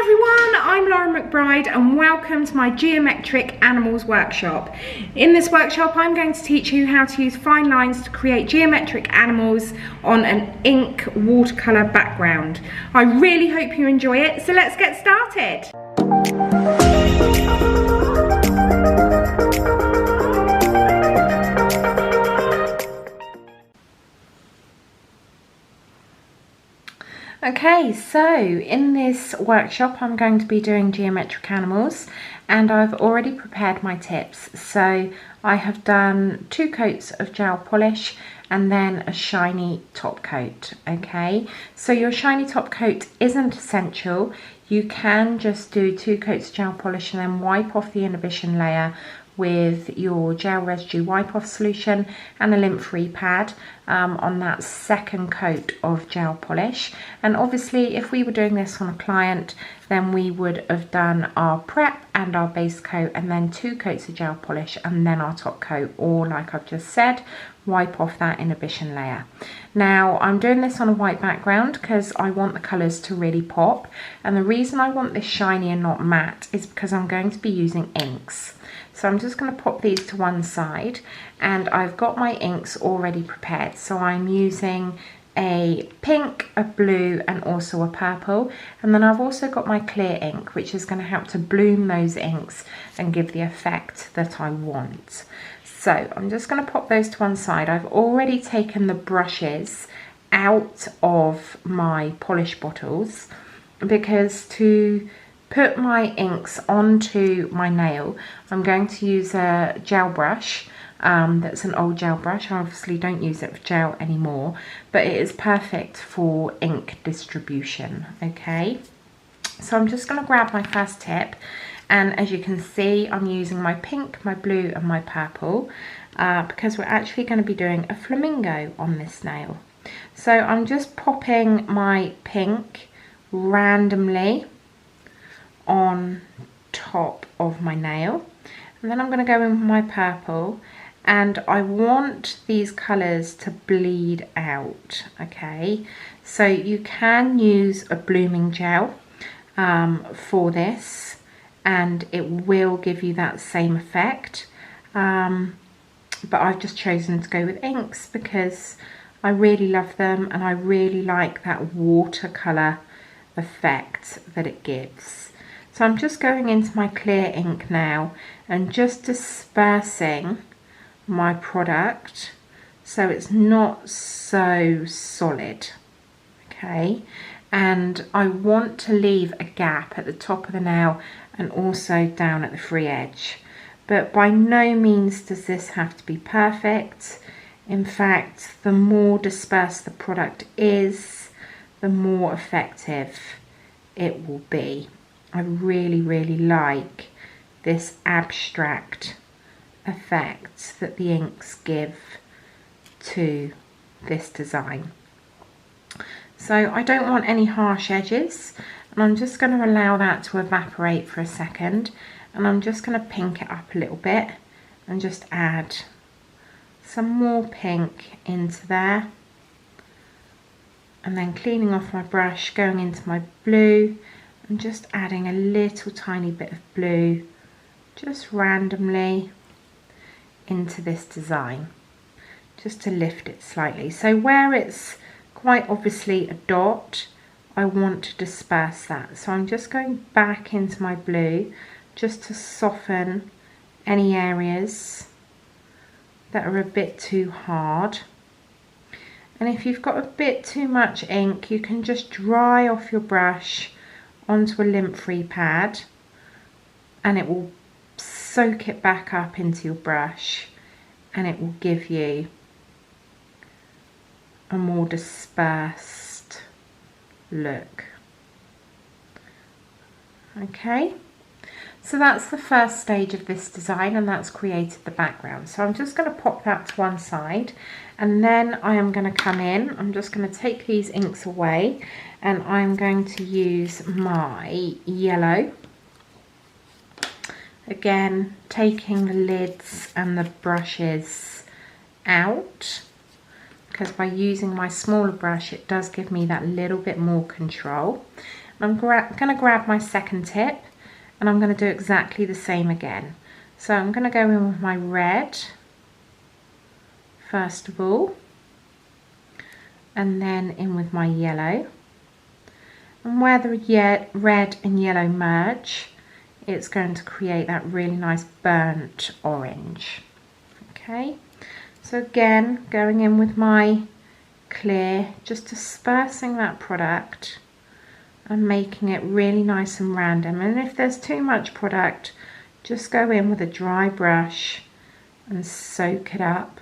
Everyone, I'm Laura McBride and welcome to my geometric animals workshop. In this workshop I'm going to teach you how to use fine lines to create geometric animals on an ink watercolour background. I really hope you enjoy it, so let's get started. Okay, so in this workshop I'm going to be doing geometric animals and I've already prepared my tips. So I have done 2 coats of gel polish and then a shiny top coat. Okay, so your shiny top coat isn't essential. You can just do 2 coats of gel polish and then wipe off the inhibition layer with your gel residue wipe off solution and a lint free pad on that second coat of gel polish. And obviously if we were doing this on a client, then we would have done our prep and our base coat and then 2 coats of gel polish and then our top coat, or like I've just said, wipe off that inhibition layer. Now I'm doing this on a white background because I want the colours to really pop, and the reason I want this shiny and not matte is because I'm going to be using inks. So I'm just going to pop these to one side and I've got my inks already prepared. So I'm using a pink, a blue and also a purple, and then I've also got my clear ink which is going to help to bloom those inks and give the effect that I want. So I'm just going to pop those to one side. I've already taken the brushes out of my polish bottles because to put my inks onto my nail I'm going to use a gel brush that's an old gel brush. I obviously don't use it for gel anymore, but it is perfect for ink distribution. Okay, so I'm just going to grab my first tip, and as you can see I'm using my pink, my blue and my purple because we're actually going to be doing a flamingo on this nail. So I'm just popping my pink randomly on top of my nail, and then I'm going to go in with my purple, and I want these colours to bleed out. Okay, so you can use a blooming gel for this and it will give you that same effect, but I've just chosen to go with inks because I really love them and I really like that watercolour effect that it gives. So I'm just going into my clear ink now and just dispersing my product so it's not so solid. Okay, and I want to leave a gap at the top of the nail and also down at the free edge, but by no means does this have to be perfect. In fact, the more dispersed the product is, the more effective it will be. I really like this abstract effect that the inks give to this design. So I don't want any harsh edges, and I'm just going to allow that to evaporate for a second, and I'm just going to pink it up a little bit and just add some more pink into there, and then cleaning off my brush, going into my blue and just adding a little tiny bit of blue just randomly into this design just to lift it slightly. So where it's quite obviously a dot, I want to disperse that. So I'm just going back into my blue just to soften any areas that are a bit too hard. And if you've got a bit too much ink, you can just dry off your brush onto a lint free pad and it will soak it back up into your brush and it will give you a more dispersed look. Okay, so that's the first stage of this design and that's created the background. So I'm just going to pop that to one side, and then I am going to come in, I'm just going to take these inks away and I'm going to use my yellow. Again, taking the lids and the brushes out, because by using my smaller brush it does give me that little bit more control. I'm going to grab my second tip and I'm going to do exactly the same again. So I'm going to go in with my red first of all, and then in with my yellow. And where the red and yellow merge, it's going to create that really nice burnt orange. Okay, so again, going in with my clear, just dispersing that product and making it really nice and random. And if there's too much product, just go in with a dry brush and soak it up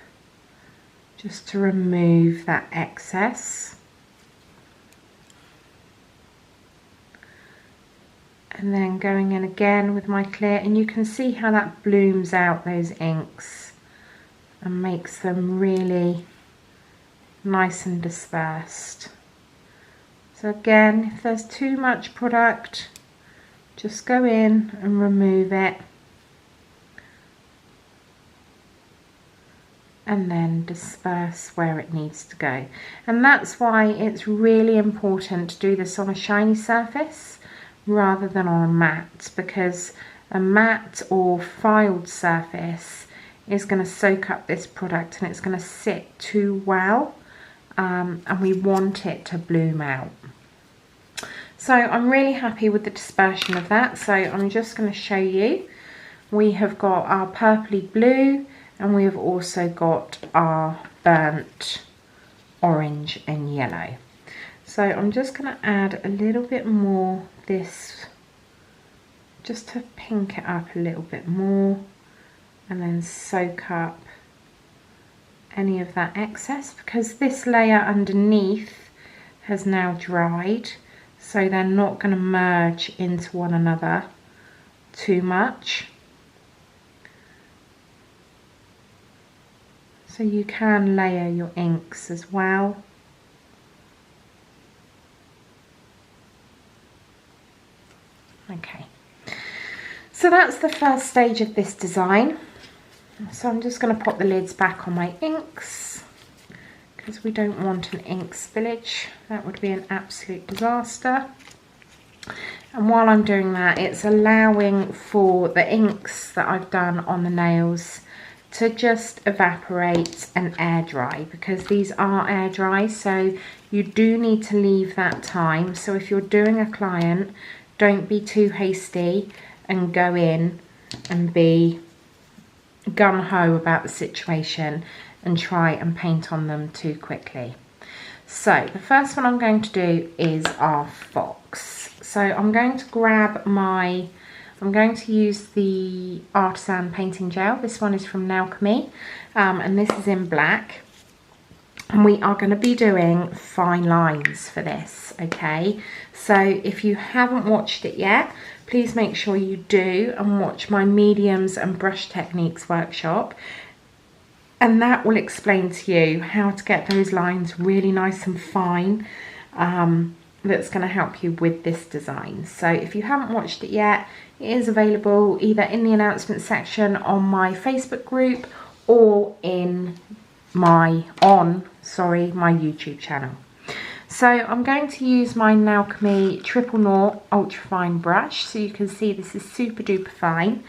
just to remove that excess. And then going in again with my clear, and you can see how that blooms out those inks and makes them really nice and dispersed. So again, if there's too much product, just go in and remove it, and then disperse where it needs to go. And that's why it's really important to do this on a shiny surface rather than on a matte, because a matte or filed surface is going to soak up this product and it's going to sit too well, and we want it to bloom out. So I'm really happy with the dispersion of that. So I'm just going to show you. We have got our purpley blue and we have also got our burnt orange and yellow. So I'm just going to add a little bit more this, just to pink it up a little bit more, and then soak up any of that excess, because this layer underneath has now dried, so they're not going to merge into one another too much. So you can layer your inks as well. Okay, so that's the first stage of this design. So I'm just going to pop the lids back on my inks, because we don't want an ink spillage. That would be an absolute disaster. And while I'm doing that, it's allowing for the inks that I've done on the nails to just evaporate and air dry, because these are air dry, so you do need to leave that time. So if you're doing a client, don't be too hasty and go in and be gung-ho about the situation and try and paint on them too quickly. So the first one I'm going to do is our fox. So I'm going to grab my, I'm going to use the Artisan painting gel. This one is from Alchemy, and this is in black. And we are going to be doing fine lines for this, okay? So if you haven't watched it yet, please make sure you do and watch my mediums and brush techniques workshop. And that will explain to you how to get those lines really nice and fine. That's going to help you with this design. So if you haven't watched it yet, it is available either in the announcement section on my Facebook group or in my YouTube channel. So I'm going to use my Alchemy 000 ultra fine brush, so you can see this is super duper fine,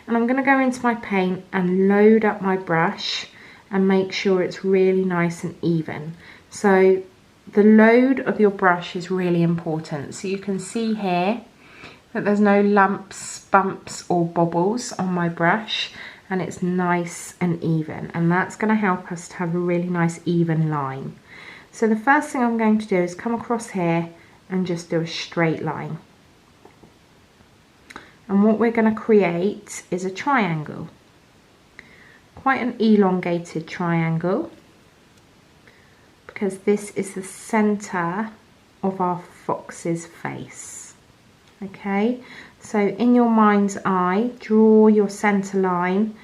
and I'm going to go into my paint and load up my brush and make sure it's really nice and even. So the load of your brush is really important. So you can see here that there's no lumps, bumps or bobbles on my brush, and it's nice and even, and that's going to help us to have a really nice even line. So the first thing I'm going to do is come across here and just do a straight line. And what we're going to create is a triangle, quite an elongated triangle, because this is the center of our fox's face. Okay, so in your mind's eye, draw your center line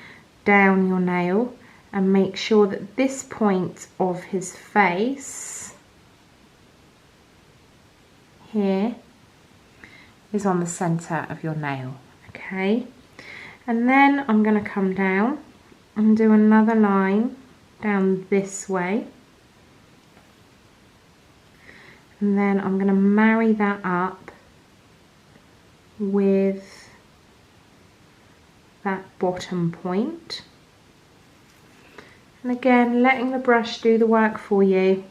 down your nail and make sure that this point of his face here is on the center of your nail. Okay, and then I'm going to come down and do another line down this way, and then I'm going to marry that up with that bottom point. And again, letting the brush do the work for you.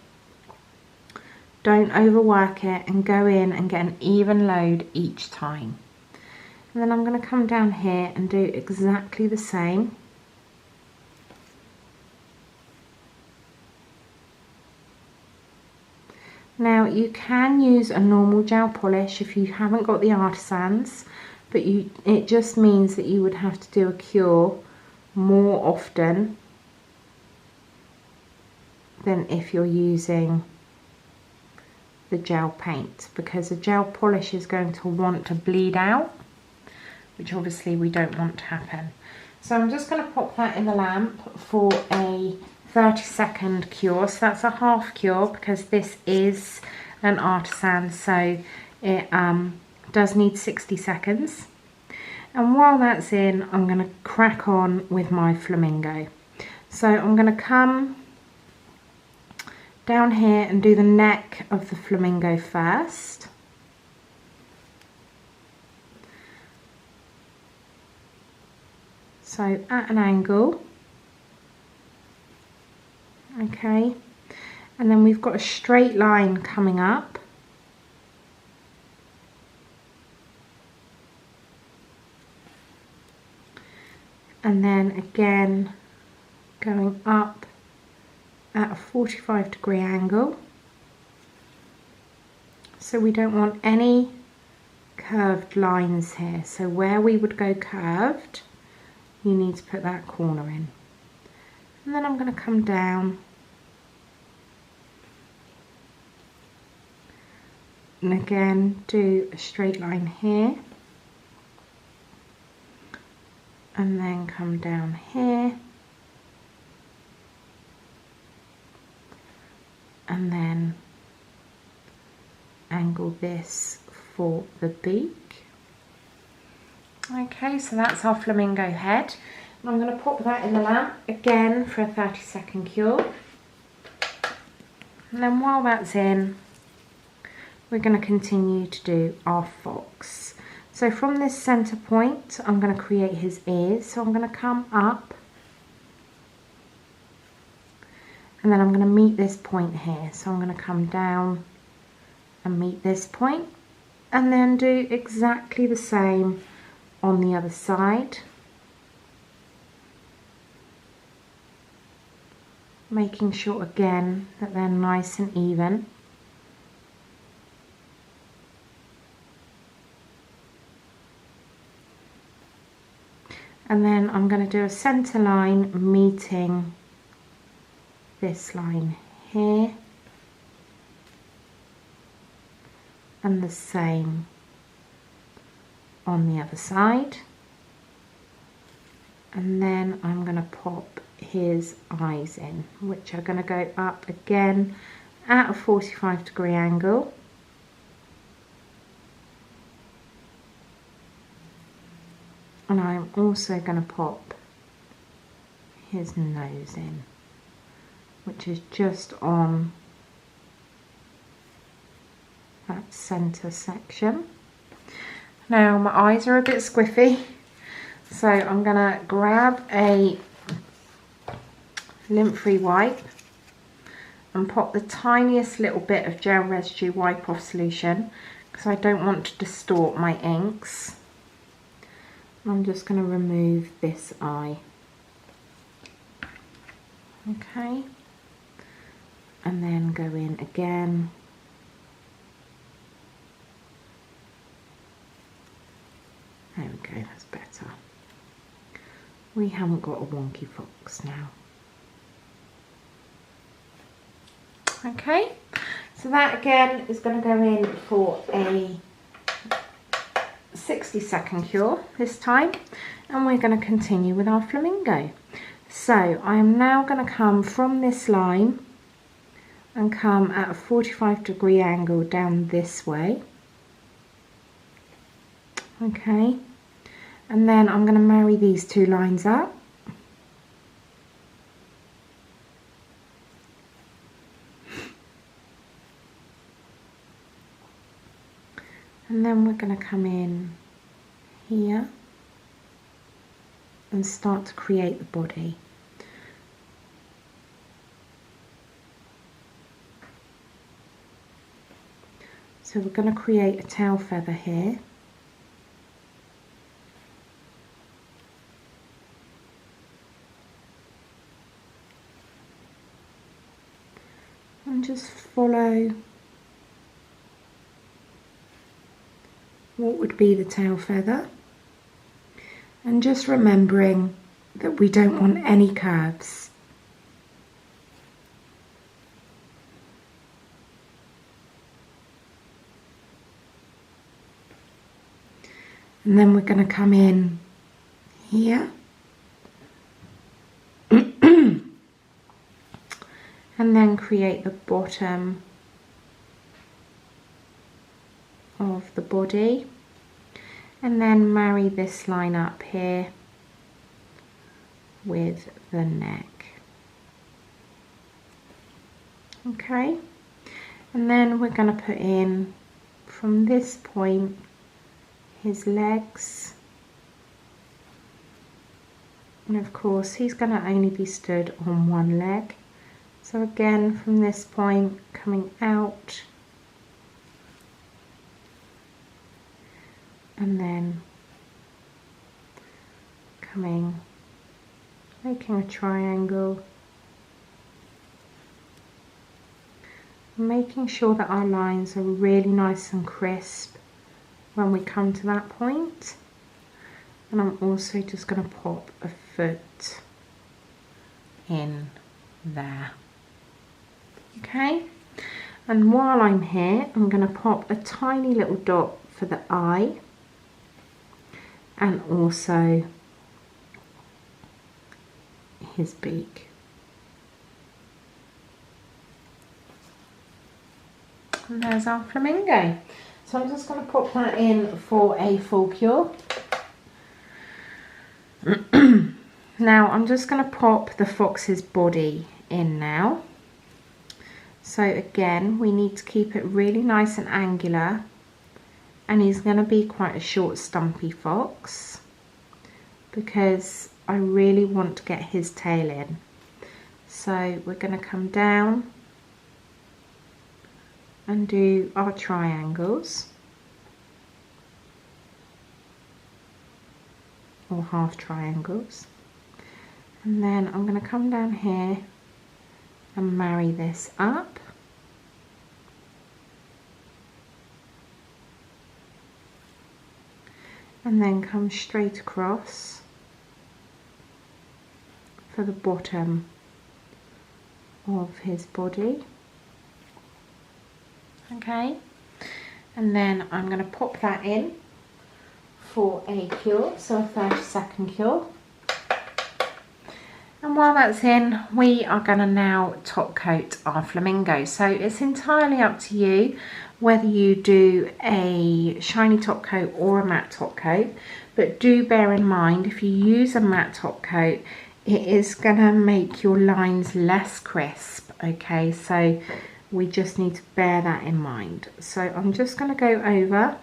Don't overwork it, and go in and get an even load each time. And then I'm going to come down here and do exactly the same. Now you can use a normal gel polish if you haven't got the artisans, but it just means that you would have to do a cure more often than if you're using the gel paint, because the gel polish is going to want to bleed out, which obviously we don't want to happen. So I'm just going to pop that in the lamp for a 30-second cure. So that's a half cure, because this is an artisan, so it does need 60 seconds. And while that's in, I'm going to crack on with my flamingo. So I'm going to come down here and do the neck of the flamingo first. So at an angle, okay, and then we've got a straight line coming up, and then again going up at a 45-degree angle. So we don't want any curved lines here, so where we would go curved, you need to put that corner in. And then I'm going to come down and again do a straight line here, and then come down here, and then angle this for the beak. Okay, so that's our flamingo head. And I'm going to pop that in the lamp again for a 30-second cure. And then while that's in, we're going to continue to do our fox. So from this center point, I'm going to create his ears. So I'm going to come up, and then I'm going to meet this point here. So I'm going to come down and meet this point, and then do exactly the same on the other side, making sure again that they're nice and even. And then I'm going to do a center line meeting this line here, and the same on the other side. And then I'm going to pop his eyes in, which are going to go up again at a 45-degree angle. And I'm also going to pop his nose in, which is just on that center section. Now my eyes are a bit squiffy, so I'm going to grab a lint-free wipe and pop the tiniest little bit of gel residue wipe off solution, because I don't want to distort my inks. I'm just going to remove this eye. Okay, and then go in again. There we go, that's better. We haven't got a wonky fox now. Okay, so that again is going to go in for a 60-second cure this time, and we're going to continue with our flamingo. So I am now going to come from this line and come at a 45-degree angle down this way. Okay, and then I'm going to marry these two lines up. And then we're going to come in here and start to create the body. So we're going to create a tail feather here. And just follow what would be the tail feather. And just remembering that we don't want any curves. And then we're going to come in here. And then create the bottom of the body. And then marry this line up here with the neck. Okay. And then we're going to put in from this point his legs, and of course he's going to only be stood on one leg, so again from this point coming out and then coming, making a triangle, making sure that our lines are really nice and crisp when we come to that point. And I'm also just going to pop a foot in there. Okay, and while I'm here I'm going to pop a tiny little dot for the eye and also his beak. And there's our flamingo. So I'm just going to pop that in for a full cure. Now I'm just going to pop the fox's body in now. So again, we need to keep it really nice and angular, and he's going to be quite a short stumpy fox because I really want to get his tail in. So we're going to come down and do our triangles or half triangles, and then I'm going to come down here and marry this up, and then come straight across for the bottom of his body. Okay, and then I'm going to pop that in for a cure, so a 30-second cure. And while that's in, we are going to now top coat our flamingo. So it's entirely up to you whether you do a shiny top coat or a matte top coat, but do bear in mind if you use a matte top coat, it is going to make your lines less crisp. Okay, so we just need to bear that in mind. So I'm just going to go over,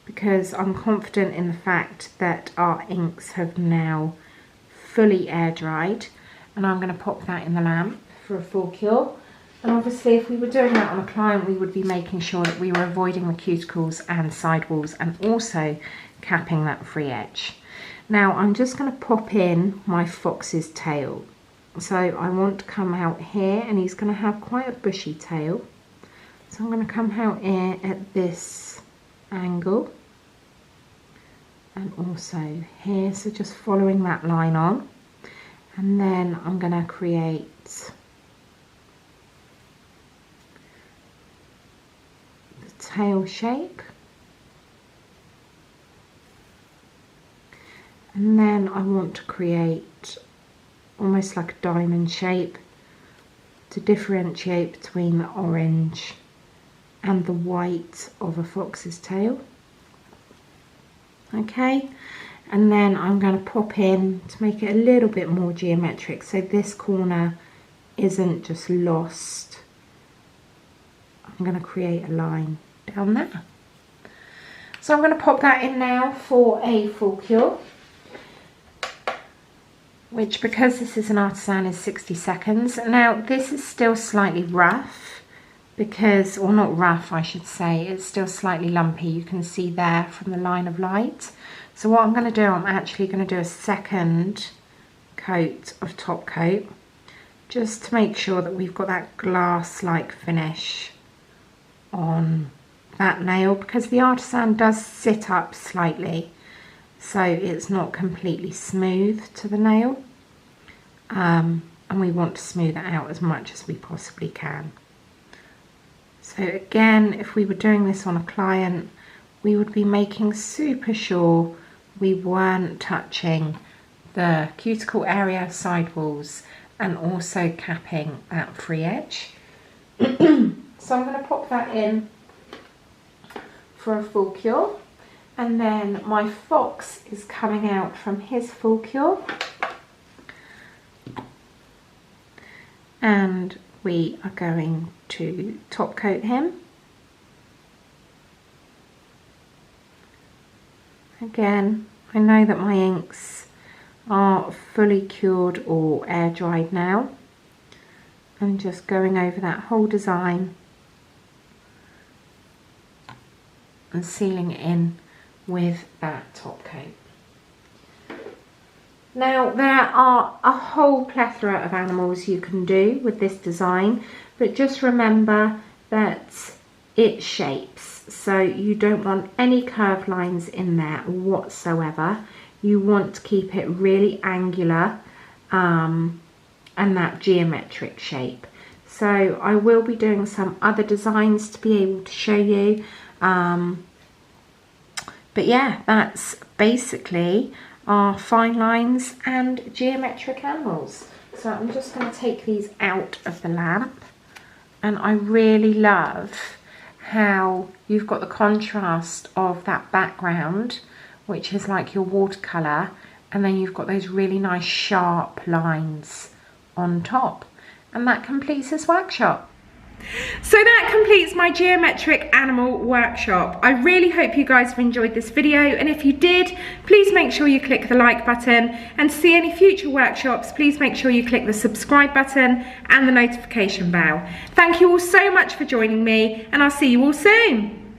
because I'm confident in the fact that our inks have now fully air dried, and I'm going to pop that in the lamp for a full cure. And obviously if we were doing that on a client, we would be making sure that we were avoiding the cuticles and sidewalls and also capping that free edge. Now I'm just going to pop in my fox's tail. So I want to come out here, and he's going to have quite a bushy tail. So I'm going to come out here at this angle and also here, so just following that line on, and then I'm going to create the tail shape, and then I want to create almost like a diamond shape to differentiate between the orange and the white of a fox's tail. Okay, and then I'm going to pop in to make it a little bit more geometric, so this corner isn't just lost. I'm going to create a line down there. So I'm going to pop that in now for a full cure, which, because this is an artisan, is 60 seconds. Now this is still slightly rough because, or not rough I should say, it's still slightly lumpy. You can see there from the line of light. So what I'm going to do, I'm actually going to do a second coat of top coat, just to make sure that we've got that glass-like finish on that nail, because the artisan does sit up slightly, so it's not completely smooth to the nail, and we want to smooth it out as much as we possibly can. So again, if we were doing this on a client, we would be making super sure we weren't touching the cuticle area, side walls, and also capping that free edge. So I'm going to pop that in for a full cure, and then my fox is coming out from his full cure, and we are going to top coat him. Again, I know that my inks are fully cured or air dried now. I'm just going over that whole design and sealing it in with that top coat. Now there are a whole plethora of animals you can do with this design, but just remember that it shapes, so you don't want any curved lines in there whatsoever. You want to keep it really angular and that geometric shape. So I will be doing some other designs to be able to show you, but yeah, that's basically our fine lines and geometric animals. So I'm just going to take these out of the lamp, and I really love how you've got the contrast of that background, which is like your watercolour, and then you've got those really nice sharp lines on top, and that completes this workshop. So that completes my geometric animal workshop. I really hope you guys have enjoyed this video, and if you did, please make sure you click the like button, and to see any future workshops, please make sure you click the subscribe button and the notification bell. Thank you all so much for joining me, and I'll see you all soon.